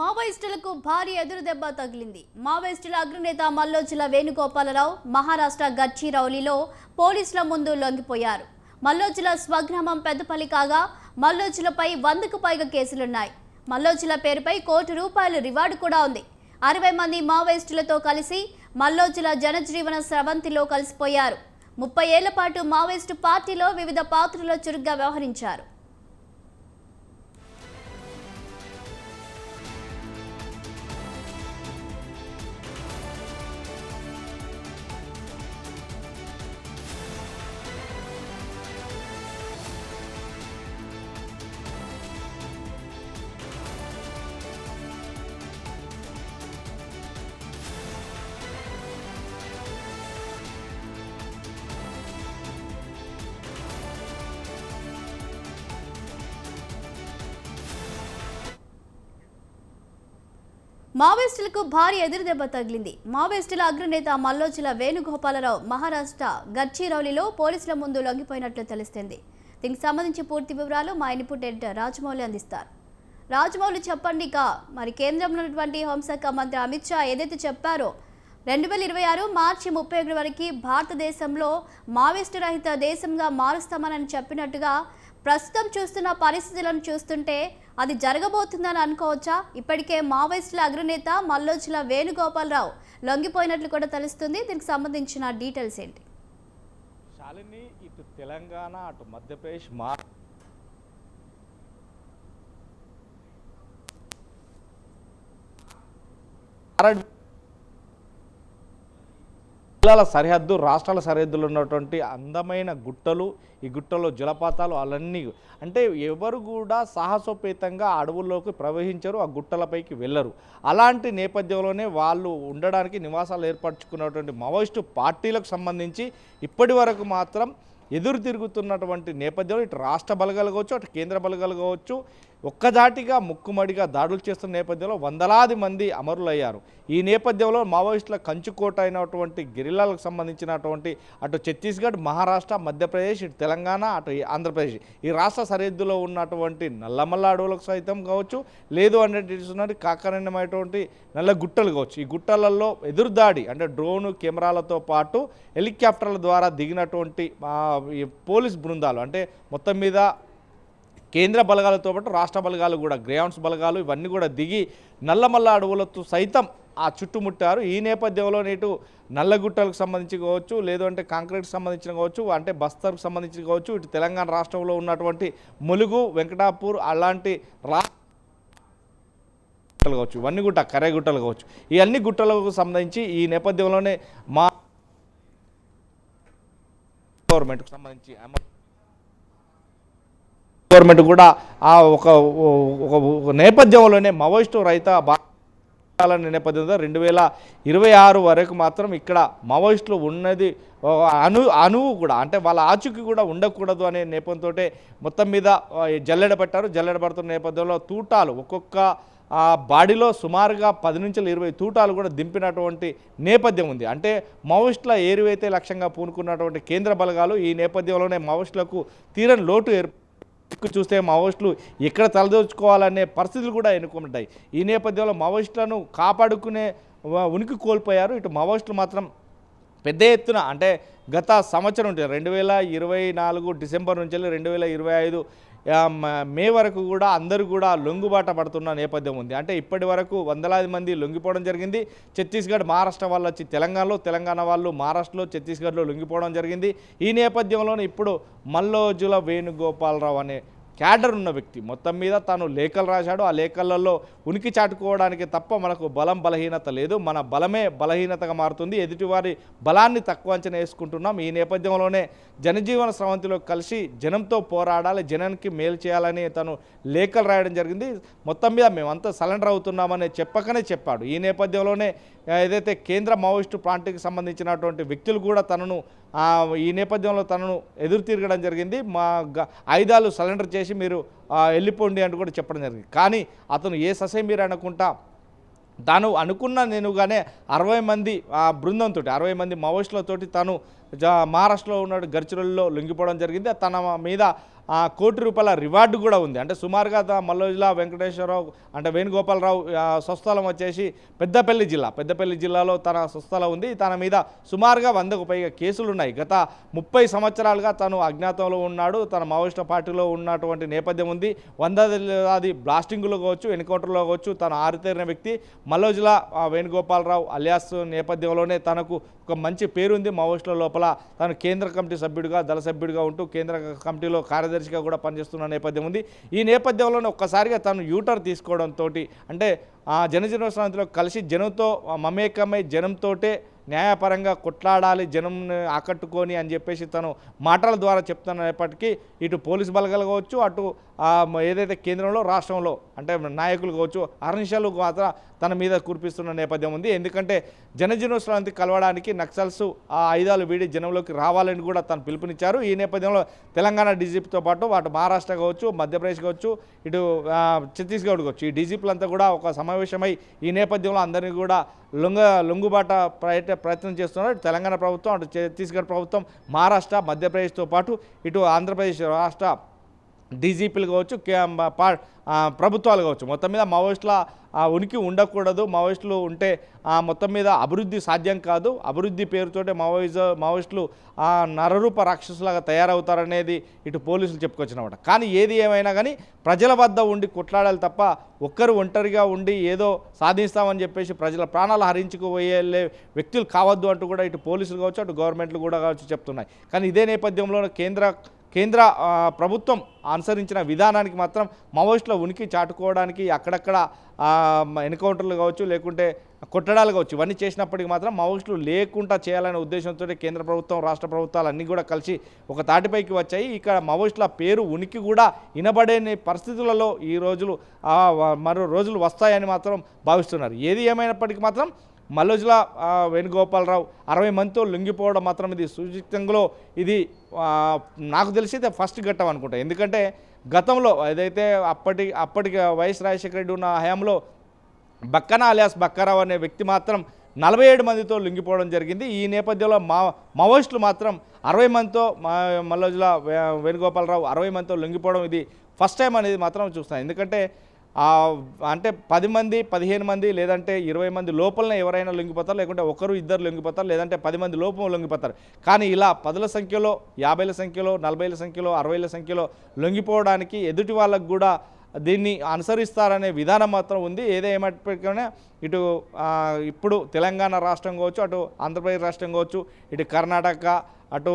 మావోయిస్టులకు భారీ ఎదురుదెబ్బ తగిలింది. మావోయిస్టుల అగ్రనేత మల్లోజుల వేణుగోపాలరావు మహారాష్ట్ర గచ్చిరౌలిలో పోలీసుల ముందు లొంగిపోయారు. మల్లోజుల స్వగ్రామం పెద్దపల్లి కాగా మల్లోజులపై 100కు పైగా కేసులున్నాయి. మల్లోజుల పేరుపై ₹1 రివార్డు కూడా ఉంది. 60 మంది మావోయిస్టులతో కలిసి మల్లోజుల జనజీవన స్రవంతిలో కలిసిపోయారు. 30 ఏళ్ల పాటు మావోయిస్టు పార్టీలో వివిధ పాత్రల్లో చురుగ్గా వ్యవహరించారు. మావోయిస్టులకు భారీ ఎదురుదెబ్బ తగిలింది. మావోయిస్టుల అగ్రనేత మల్లోజుల వేణుగోపాలరావు మహారాష్ట్ర గచ్చిరౌలిలో పోలీసుల ముందు లొంగిపోయినట్లు తెలుస్తుంది. దీనికి సంబంధించి పూర్తి వివరాలు మా ఇన్పుట్ ఎడిటర్ రాజమౌళి అందిస్తారు. రాజమౌళి చెప్పండి. మరి కేంద్రంలో ఉన్నటువంటి హోంశాఖ మంత్రి అమిత్ షా ఏదైతే చెప్పారో 2026 మార్చి 31 వరకు భారతదేశంలో మావోయిస్టు రహిత దేశంగా మారుస్తామని చెప్పినట్టుగా ప్రస్తుతం చూస్తున్న పరిస్థితులను చూస్తుంటే అది జరగబోతుందని అనుకోవచ్చా? ఇప్పటికే మావోయిస్టుల అగ్రనేత మల్లోజుల వేణుగోపాలరావు లొంగిపోయినట్లు కూడా తెలుస్తుంది. దీనికి సంబంధించిన డీటెయిల్స్ ఏంటి? శాలిని, ఇటు తెలంగాణ అటు మధ్యప్రదేశ్ జిల్లాల సరిహద్దు రాష్ట్రాల సరిహద్దులు ఉన్నటువంటి అందమైన గుట్టలు, ఈ గుట్టలో జలపాతాలు అవన్నీ అంటే ఎవరు కూడా సాహసోపేతంగా అడవుల్లోకి ప్రవహించరు, ఆ గుట్టలపైకి వెళ్ళరు. అలాంటి నేపథ్యంలోనే వాళ్ళు ఉండడానికి నివాసాలు ఏర్పరచుకున్నటువంటి మావోయిస్టు పార్టీలకు సంబంధించి ఇప్పటి వరకు మాత్రం ఎదురు తిరుగుతున్నటువంటి నేపథ్యంలో ఇటు రాష్ట్ర బలగాలు కావచ్చు, అటు కేంద్ర బలగాలు కావచ్చు ఒక్కదాటిగా ముక్కుమడిగా దాడులు చేస్తున్న నేపథ్యంలో వందలాది మంది అమరులయ్యారు. ఈ నేపథ్యంలో మావోయిస్టుల కంచుకోట అయినటువంటి గిరిలాలకు సంబంధించినటువంటి అటు ఛత్తీస్గఢ్, మహారాష్ట్ర, మధ్యప్రదేశ్, ఇటు తెలంగాణ, అటు ఆంధ్రప్రదేశ్ ఈ రాష్ట్ర సరిహద్దులో ఉన్నటువంటి నల్లమల్ల అడవులకు సైతం కావచ్చు, లేదు అంటే కాకరణమైనటువంటి నల్ల గుట్టలు కావచ్చు. ఈ గుట్టలలో ఎదురుదాడి అంటే డ్రోను కెమెరాలతో పాటు హెలికాప్టర్ల ద్వారా దిగినటువంటి పోలీస్ బృందాలు అంటే మొత్తం మీద కేంద్ర బలగాలతో పాటు రాష్ట్ర బలగాలు కూడా గ్రౌండ్స్ బలగాలు ఇవన్నీ కూడా దిగి నల్లమల్ల అడవులతో సైతం ఆ చుట్టుముట్టారు. ఈ నేపథ్యంలో నేటు నల్లగుట్టలకు సంబంధించి కావచ్చు, లేదు అంటే కాంక్రీట్కి సంబంధించిన కావచ్చు, అంటే బస్తర్కు సంబంధించి కావచ్చు, ఇటు తెలంగాణ రాష్ట్రంలో ఉన్నటువంటి ములుగు, వెంకటాపూర్ అలాంటి గుట్టలు కావచ్చు, ఇవన్నీ గుట్ట కర్రెగుట్టలు కావచ్చు, ఈ అన్ని గుట్టలకు సంబంధించి ఈ నేపథ్యంలోనే మా గవర్నమెంట్కి సంబంధించి గవర్నమెంట్ కూడా ఆ ఒక నేపథ్యంలోనే మావోయిస్టు రహిత నేపథ్యంలో 2026 వరకు మాత్రం ఇక్కడ మావోయిస్టులు ఉన్నది అణువు కూడా అంటే వాళ్ళ ఆచూకీ కూడా ఉండకూడదు అనే నేపథ్యంతో మొత్తం మీద జల్లెడ పడుతున్న నేపథ్యంలో తూటాలు ఒక్కొక్క బాడీలో సుమారుగా 10 నుంచి 20 తూటాలు కూడా దింపినటువంటి నేపథ్యం ఉంది. అంటే మావోయిస్టుల ఏరువైతే లక్ష్యంగా పూనుకున్నటువంటి కేంద్ర బలగాలు ఈ నేపథ్యంలోనే మావోయిస్టులకు తీరని లోటు చూస్తే మావోయిస్టులు ఎక్కడ తలదోచుకోవాలనే పరిస్థితులు కూడా ఎన్నుకుంటాయి. ఈ నేపథ్యంలో మావోయిస్టులను కాపాడుకునే ఉనికి కోల్పోయారు. ఇటు మావోయిస్టులు మాత్రం పెద్ద ఎత్తున అంటే గత సంవత్సరం 2024 డిసెంబర్ నుంచి 2025 మే వరకు కూడా అందరూ కూడా లొంగుబాట పడుతున్న నేపథ్యం ఉంది. అంటే ఇప్పటి వరకు వందలాది మంది లొంగిపోవడం జరిగింది. ఛత్తీస్గఢ్, మహారాష్ట్ర వాళ్ళు వచ్చి తెలంగాణలో, తెలంగాణ వాళ్ళు మహారాష్ట్రలో, ఛత్తీస్గఢ్లో లొంగిపోవడం జరిగింది. ఈ నేపథ్యంలోనే ఇప్పుడు మల్లోజుల వేణుగోపాలరావు అనే క్యాడర్ ఉన్న వ్యక్తి మొత్తం మీద తాను లేఖలు రాశాడు. ఆ లేఖలలో ఉనికి చాటుకోవడానికి తప్ప మనకు బలహీనత లేదు, మన బలమే బలహీనతగా మారుతుంది, ఎదుటివారి బలాన్ని తక్కువ అంచనా వేసుకుంటున్నాం. ఈ నేపథ్యంలోనే జనజీవన స్రవంతిలో కలిసి జనంతో పోరాడాలి, జనానికి మేలు చేయాలని తను లేఖలు రాయడం జరిగింది. మొత్తం మీద మేమంతా సరెండర్ అవుతున్నామని చెప్పకనే చెప్పాడు. ఈ నేపథ్యంలోనే ఏదైతే కేంద్ర మావోయిస్టు పార్టీకి సంబంధించినటువంటి వ్యక్తులు కూడా తనను ఈ నేపథ్యంలో తనను ఎదురు తిరగడం జరిగింది. మా ఆయుధాలు సరెండర్ చేసి మీరు వెళ్ళిపోండి అంటూ కూడా చెప్పడం జరిగింది. కానీ అతను ఏ ససే మీరు అనుకుంటా తాను అనుకున్న నేనుగానే 60 మంది బృందంతో 60 మంది మావోయిస్టులతోటి తాను మహారాష్ట్రలో ఉన్న గడ్చిరోలిలో లొంగిపోవడం జరిగింది. తన మీద ₹1,00,00,000 రివార్డు కూడా ఉంది. అంటే సుమారుగా మల్లోజుల వెంకటేశ్వరరావు అంటే వేణుగోపాలరావు స్వస్థలం వచ్చేసి పెద్దపల్లి జిల్లాలో తన స్వస్థలం ఉంది. తన మీద సుమారుగా 100కు పైగా కేసులు ఉన్నాయి. గత 30 సంవత్సరాలుగా తను అజ్ఞాతంలో ఉన్నాడు. తన మావోయిస్టు పార్టీలో ఉన్నటువంటి నేపథ్యం ఉంది. 100 బ్లాస్టింగ్లో కావచ్చు, ఎన్కౌంటర్లో కావచ్చు తను ఆరితేరిన వ్యక్తి. మల్లోజుల వేణుగోపాలరావు అలియాస్ నేపథ్యంలోనే తనకు ఒక మంచి పేరుంది. మావోయిస్టుల లోపల తను కేంద్ర కమిటీ సభ్యుడిగా, దళ సభ్యుడిగా ఉంటూ కేంద్ర కమిటీలో కార్యదర్శిగా కూడా పనిచేస్తున్న నేపథ్యం ఉంది. ఈ నేపథ్యంలోనే ఒక్కసారిగా తను యూటర్న్ తీసుకోవడంతో అంటే జనజీవనోత్సవంలో కలిసి జనంతో మమేకమై జనంతోటే న్యాయపరంగా కొట్లాడాలి, జనంని ఆకట్టుకొని అని చెప్పేసి తను మాటల ద్వారా చెప్తున్నప్పటికీ ఇటు పోలీసు బలగాలు కావచ్చు, అటు ఏదైతే కేంద్రంలో రాష్ట్రంలో అంటే నాయకులు కావచ్చు అహర్నిశలు మాత్రం తన మీద కురిపిస్తున్న నేపథ్యం ఉంది. ఎందుకంటే జనజీవనోత్సవానికి కలవడానికి నక్సల్స్ ఆ ఆయుధాలు వీడి జనంలోకి రావాలని కూడా తను పిలుపునిచ్చారు. ఈ నేపథ్యంలో తెలంగాణ డీజీపీతో పాటు అటు మహారాష్ట్ర కావచ్చు, మధ్యప్రదేశ్ కావచ్చు, ఇటు ఛత్తీస్గఢ్ కావచ్చు ఈ డీజీపీలంతా కూడా ఒక సమావేశమై ఈ నేపథ్యంలో అందరినీ కూడా లొంగుబాట ప్రయత్నం చేస్తున్నారు. తెలంగాణ ప్రభుత్వం, అటు ఛత్తీస్గఢ్ ప్రభుత్వం, మహారాష్ట్ర, మధ్యప్రదేశ్తో పాటు ఇటు ఆంధ్రప్రదేశ్ రాష్ట్ర డీజీపీలు కావచ్చు, ప్రభుత్వాలు కావచ్చు మొత్తం మీద మావోయిస్టుల ఉనికి ఉండకూడదు. మావోయిస్టులు ఉంటే మొత్తం మీద అభివృద్ధి సాధ్యం కాదు. అభివృద్ధి పేరుతోటే మావోయిస్టులు నరరూప రాక్షసులాగా తయారవుతారనేది ఇటు పోలీసులు చెప్పుకొచ్చినమాట. కానీ ఏది ఏమైనా కానీ ప్రజల వద్ద ఉండి కొట్లాడాలి తప్ప ఒక్కరు ఒంటరిగా ఉండి ఏదో సాధిస్తామని చెప్పేసి ప్రజల ప్రాణాలు హరించుకుపోయే వ్యక్తులు కావద్దు అంటూ కూడా ఇటు పోలీసులు కావచ్చు, అటు గవర్నమెంట్లు కూడా కావచ్చు చెప్తున్నాయి. కానీ ఇదే నేపథ్యంలో కేంద్ర ప్రభుత్వం అనుసరించిన విధానానికి మాత్రం మావోయిస్టుల ఉనికి చాటుకోవడానికి అక్కడక్కడ ఎన్కౌంటర్లు కావచ్చు, లేకుంటే కొట్టడాలు కావచ్చు ఇవన్నీ చేసినప్పటికీ మాత్రం మావోయిస్టులు లేకుండా చేయాలనే ఉద్దేశంతో కేంద్ర ప్రభుత్వం, రాష్ట్ర ప్రభుత్వాలు అన్నీ కూడా కలిసి ఒక తాటిపైకి వచ్చాయి. ఇక్కడ మావోయిస్టుల పేరు ఉనికి కూడా వినబడేని పరిస్థితులలో ఈ రోజులు మరో రోజులు వస్తాయని మాత్రం భావిస్తున్నారు. ఏది ఏమైనప్పటికీ మాత్రం మల్లోజుల వేణుగోపాలరావు 60 మందితో లొంగిపోవడం మాత్రం ఇది సుచితంలో ఇది నాకు తెలిసి ఫస్ట్ ఘట్టం అనుకుంటా. ఎందుకంటే గతంలో ఏదైతే అప్పటికి వైఎస్ రాజశేఖర రెడ్డి ఉన్న హయాంలో బక్కన అలియాస్ బక్కారావు అనే వ్యక్తి మాత్రం 47 మందితో లొంగిపోవడం జరిగింది. ఈ నేపథ్యంలో మావోయిస్టులు మాత్రం 60 మందితో మల్లోజుల వేణుగోపాలరావు 60 మందితో లొంగిపోవడం ఇది ఫస్ట్ టైం అనేది మాత్రం చూస్తాను. ఎందుకంటే అంటే 10 మంది, 15 మంది లేదంటే 20 మంది లోపలనే ఎవరైనా లొంగిపోతారు, లేకుంటే ఒకరు ఇద్దరు లొంగిపోతారు, లేదంటే 10 మంది లోపం లొంగిపోతారు. కానీ ఇలా 10ల సంఖ్యలో, 50ల సంఖ్యలో, 40ల సంఖ్యలో, 60ల సంఖ్యలో లొంగిపోవడానికి ఎదుటి వాళ్ళకు కూడా దీన్ని అనుసరిస్తారనే విధానం మాత్రం ఉంది. ఏదేమైనా ఇటు ఇప్పుడు తెలంగాణ రాష్ట్రం కావచ్చు, అటు ఆంధ్రప్రదేశ్ రాష్ట్రం కావచ్చు, ఇటు కర్ణాటక, అటు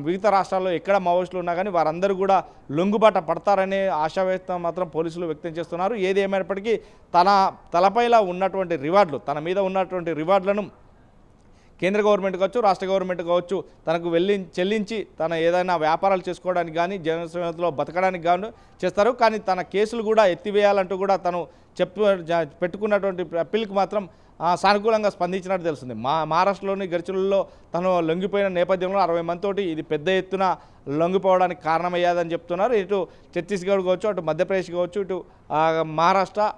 మిగతా రాష్ట్రాల్లో ఎక్కడ మావోయిస్టులు ఉన్నా కానీ వారందరూ కూడా లొంగుబాట పడతారనే ఆశావ్యక్తం మాత్రం పోలీసులు వ్యక్తం చేస్తున్నారు. ఏది ఏమైనప్పటికీ తలపైలా ఉన్నటువంటి రివార్డులు, తన మీద ఉన్నటువంటి రివార్డులను కేంద్ర గవర్నమెంట్ కావచ్చు, రాష్ట్ర గవర్నమెంట్ కావచ్చు తనకు చెల్లించి తన ఏదైనా వ్యాపారాలు చేసుకోవడానికి కానీ జనసేనలో బతకడానికి కానీ చేస్తారు. కానీ తన కేసులు కూడా ఎత్తివేయాలంటూ కూడా తను పెట్టుకున్నటువంటి అప్పీల్కి మాత్రం సానుకూలంగా స్పందించినట్టు తెలుస్తుంది. మహారాష్ట్రలోని గడ్చిరోలిలో తను లొంగిపోయిన నేపథ్యంలో 60 మందితోటి ఇది పెద్ద ఎత్తున లొంగిపోవడానికి కారణమయ్యాదని చెప్తున్నారు. ఇటు ఛత్తీస్గఢ్ కావచ్చు, అటు మధ్యప్రదేశ్ కావచ్చు, ఇటు మహారాష్ట్ర,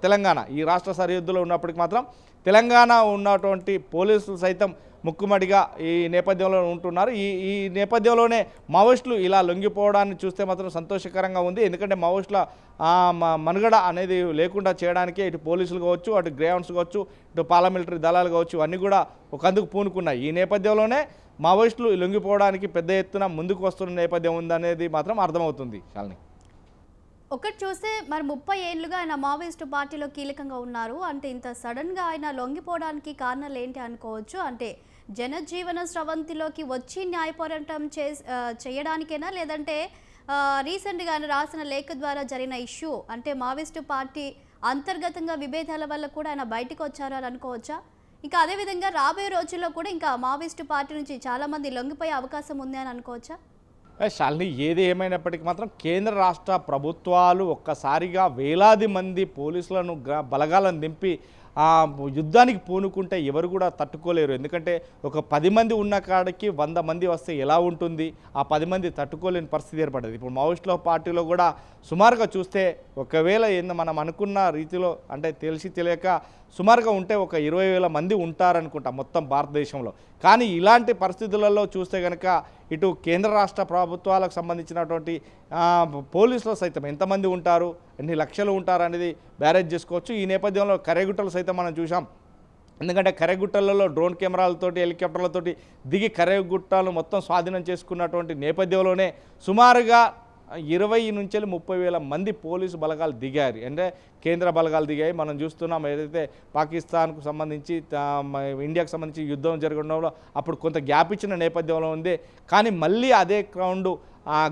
తెలంగాణ ఈ రాష్ట్ర సరిహద్దులో ఉన్నప్పటికీ మాత్రం తెలంగాణ ఉన్నటువంటి పోలీసులు సైతం ముక్కుమడిగా ఈ నేపథ్యంలో ఉంటున్నారు. ఈ నేపథ్యంలోనే మావోయిస్టులు ఇలా లొంగిపోవడాన్ని చూస్తే మాత్రం సంతోషకరంగా ఉంది. ఎందుకంటే మావోయిస్టుల మనుగడ అనేది లేకుండా చేయడానికే ఇటు పోలీసులు కావచ్చు, అటు గ్రేవన్స్ కావచ్చు, ఇటు పారామిలిటరీ దళాలు కావచ్చు అన్నీ కూడా ఒకందుకు పూనుకున్నాయి. ఈ నేపథ్యంలోనే మావోయిస్టులు లొంగిపోవడానికి పెద్ద ఎత్తున ముందుకు వస్తున్న నేపథ్యం ఉందనేది మాత్రం అర్థమవుతుంది. శాలిని ఒకటి చూస్తే మరి 30 ఏళ్ళుగా ఆయన మావోయిస్టు పార్టీలో కీలకంగా ఉన్నారు. అంటే ఇంత సడన్గా ఆయన లొంగిపోవడానికి కారణాలు ఏంటి అనుకోవచ్చు? అంటే జనజీవన స్రవంతిలోకి వచ్చి న్యాయ పోరాటం చేయడానికేనా, లేదంటే రీసెంట్గా ఆయన రాసిన లేఖ ద్వారా జరిగిన ఇష్యూ అంటే మావోయిస్టు పార్టీ అంతర్గతంగా విభేదాల వల్ల కూడా ఆయన బయటకు వచ్చారు అని అనుకోవచ్చా? ఇంకా అదేవిధంగా రాబోయే రోజుల్లో కూడా ఇంకా మావోయిస్టు పార్టీ నుంచి చాలామంది లొంగిపోయే అవకాశం ఉంది అని అనుకోవచ్చా? శాలిని ఏది ఏమైనప్పటికీ మాత్రం కేంద్ర రాష్ట్ర ప్రభుత్వాలు ఒక్కసారిగా వేలాది మంది పోలీసులను బలగాలను దింపి ఆ యుద్ధానికి పూనుకుంటే ఎవరు కూడా తట్టుకోలేరు. ఎందుకంటే ఒక 10 మంది ఉన్న కాడికి 100 మంది వస్తే ఎలా ఉంటుంది? ఆ 10 మంది తట్టుకోలేని పరిస్థితి ఏర్పడ్డది. ఇప్పుడు మావోయిస్టుల పార్టీలో కూడా సుమారుగా చూస్తే ఒకవేళ మనం అనుకున్న రీతిలో అంటే తెలిసి తెలియక సుమారుగా ఉంటే ఒక 20,000 మంది ఉంటారనుకుంటా మొత్తం భారతదేశంలో. కానీ ఇలాంటి పరిస్థితులలో చూస్తే కనుక ఇటు కేంద్ర రాష్ట్ర ప్రభుత్వాలకు సంబంధించినటువంటి పోలీసులు సైతం ఎంతమంది ఉంటారు, ఎన్ని లక్షలు ఉంటారు అనేది బ్యారేజ్ చేసుకోవచ్చు. ఈ నేపథ్యంలో కరేగుట్టలు సైతం మనం చూసాం. ఎందుకంటే కరేగుట్టలలో డ్రోన్ కెమెరాలతోటి హెలికాప్టర్లతోటి దిగి కరేగుట్టలు మొత్తం స్వాధీనం చేసుకున్నటువంటి నేపథ్యంలోనే సుమారుగా 20 నుంచి 30,000 మంది పోలీసు బలగాలు దిగారు. అంటే కేంద్ర బలగాలు దిగాయి. మనం చూస్తున్నాం ఏదైతే పాకిస్తాన్కు సంబంధించి ఇండియాకు సంబంధించి యుద్ధం జరగడంలో అప్పుడు కొంత గ్యాప్ ఇచ్చిన నేపథ్యంలో ఉంది. కానీ మళ్ళీ అదే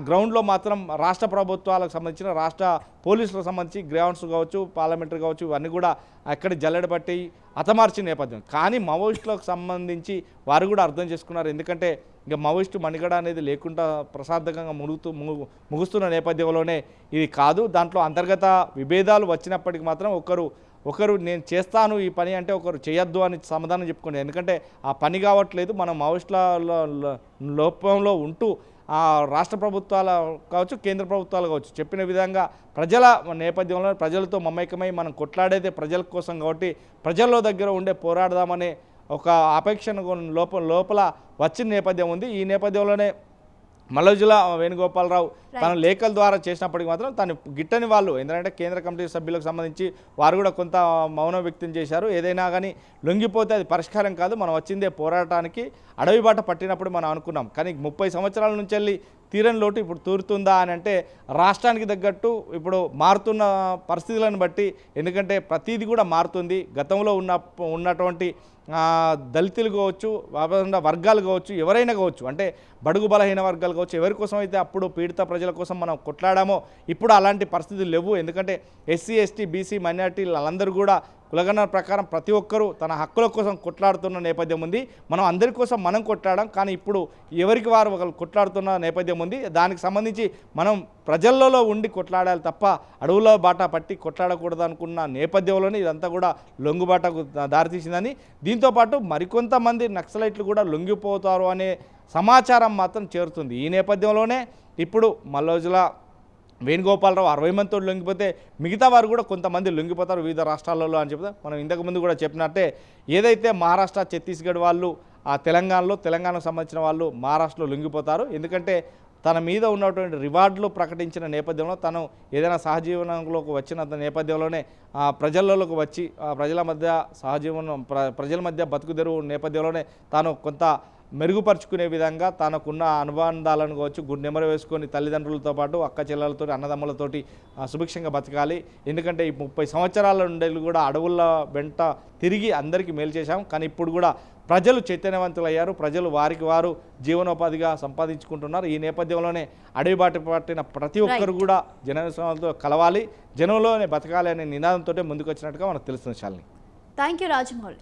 గ్రౌండ్లో మాత్రం రాష్ట్ర ప్రభుత్వాలకు సంబంధించిన రాష్ట్ర పోలీసులకు సంబంధించి గ్రౌండ్స్ కావచ్చు, పార్లమెంటరీ కావచ్చు, ఇవన్నీ కూడా అక్కడి జల్లెడబట్టి హతమార్చిన నేపథ్యం. కానీ మావోయిస్టులకు సంబంధించి వారు కూడా అర్థం చేసుకున్నారు. ఎందుకంటే ఇంకా మావోయిస్టు మణిగడ అనేది లేకుండా ప్రసాదకంగా ముగుస్తున్న నేపథ్యంలోనే ఇది కాదు. దాంట్లో అంతర్గత విభేదాలు వచ్చినప్పటికీ మాత్రం ఒకరు నేను చేస్తాను ఈ పని అంటే ఒకరు చేయొద్దు అని సమాధానం చెప్పుకోండి. ఎందుకంటే ఆ పని కావట్లేదు. మనం మావోయిస్టుల లోపంలో ఉంటూ రాష్ట్ర ప్రభుత్వాలు కావచ్చు, కేంద్ర ప్రభుత్వాలు కావచ్చు, చెప్పిన విధంగా ప్రజల నేపథ్యంలో ప్రజలతో మమేకమై మనం కొట్లాడేదే ప్రజల కోసం కాబట్టి ప్రజల్లో దగ్గర ఉండే పోరాడదామనే ఒక అపేక్షను లోపల వచ్చిన నేపథ్యం ఉంది. ఈ నేపథ్యంలోనే మల్లోజుల వేణుగోపాలరావు తన లేఖల ద్వారా చేసినప్పటికీ మాత్రం తను గిట్టని వాళ్ళు ఎందుకంటే కేంద్ర కమిటీ సభ్యులకు సంబంధించి వారు కూడా కొంత మౌనం వ్యక్తం చేశారు. ఏదైనా కానీ లొంగిపోతే అది పరిష్కారం కాదు, మనం వచ్చిందే పోరాటానికి. అడవి బాట పట్టినప్పుడు మనం అనుకున్నాం. కానీ 30 సంవత్సరాల నుంచి వెళ్ళి తీరని లోటు ఇప్పుడు తూరుతుందా అని అంటే రాష్ట్రానికి తగ్గట్టు ఇప్పుడు మారుతున్న పరిస్థితులను బట్టి, ఎందుకంటే ప్రతిదీ కూడా మారుతుంది. గతంలో ఉన్నటువంటి దళితులు కావచ్చు, వర్గాలు కావచ్చు, ఎవరైనా కావచ్చు, అంటే బడుగు బలహీన వర్గాలు కావచ్చు, ఎవరి కోసం అయితే అప్పుడు పీడిత ప్రజల కోసం మనం కొట్లాడామో ఇప్పుడు అలాంటి పరిస్థితులు లేవు. ఎందుకంటే ఎస్సీ, ఎస్టీ, బీసీ, మైనారిటీలు వాళ్ళందరూ కూడా కులగణన ప్రకారం ప్రతి ఒక్కరూ తన హక్కుల కోసం కొట్లాడుతున్న నేపథ్యం ఉంది. మనం అందరి కోసం మనం కొట్లాడాం. కానీ ఇప్పుడు ఎవరికి వారు ఒకరు కొట్లాడుతున్న నేపథ్యం ఉంది. దానికి సంబంధించి మనం ప్రజల్లో ఉండి కొట్లాడాలి తప్ప అడవుల్లో బాట పట్టి కొట్లాడకూడదు అనుకున్న నేపథ్యంలోనే ఇదంతా కూడా లొంగుబాటకు దారితీసిందని, దీంతోపాటు మరికొంతమంది నక్సలైట్లు కూడా లొంగిపోతారు అనే సమాచారం మాత్రం చేరుతుంది. ఈ నేపథ్యంలోనే ఇప్పుడు మల్లోజుల వేణుగోపాలరావు 60 మందితో లొంగిపోతే మిగతా వారు కూడా కొంతమంది లొంగిపోతారు వివిధ రాష్ట్రాలలో అని చెప్తే మనం ఇంతకుముందు కూడా చెప్పినట్టే ఏదైతే మహారాష్ట్ర, ఛత్తీస్గఢ్ వాళ్ళు తెలంగాణకు సంబంధించిన వాళ్ళు మహారాష్ట్రలో లొంగిపోతారు. ఎందుకంటే తన మీద ఉన్నటువంటి రివార్డులు ప్రకటించిన నేపథ్యంలో తను ఏదైనా సహజీవనంలోకి వచ్చిన నేపథ్యంలోనే ప్రజలలోకి వచ్చి ప్రజల మధ్య సహజీవనం ప్రజల మధ్య బతుకుదెరువు నేపథ్యంలోనే తాను కొంత మెరుగుపరుచుకునే విధంగా తనకున్న అనుబంధాలను కావచ్చు నెమరు వేసుకొని తల్లిదండ్రులతో పాటు అక్క చెల్లెలతో అన్నదమ్ములతోటి సుభిక్షంగా బతకాలి. ఎందుకంటే ఈ 30 సంవత్సరాల నుండి కూడా అడవుల వెంట తిరిగి అందరికీ మేలు చేశాం. కానీ ఇప్పుడు కూడా ప్రజలు చైతన్యవంతులయ్యారు. ప్రజలు వారికి వారు జీవనోపాధిగా సంపాదించుకుంటున్నారు. ఈ నేపథ్యంలోనే అడవి బాట పట్టిన ప్రతి ఒక్కరు కూడా జనసంతో కలవాలి, జనంలోనే బతకాలి అనే నినాదంతో ముందుకు వచ్చినట్టుగా మనకు తెలుస్తుంది. Shalini, thank you Rajamouli.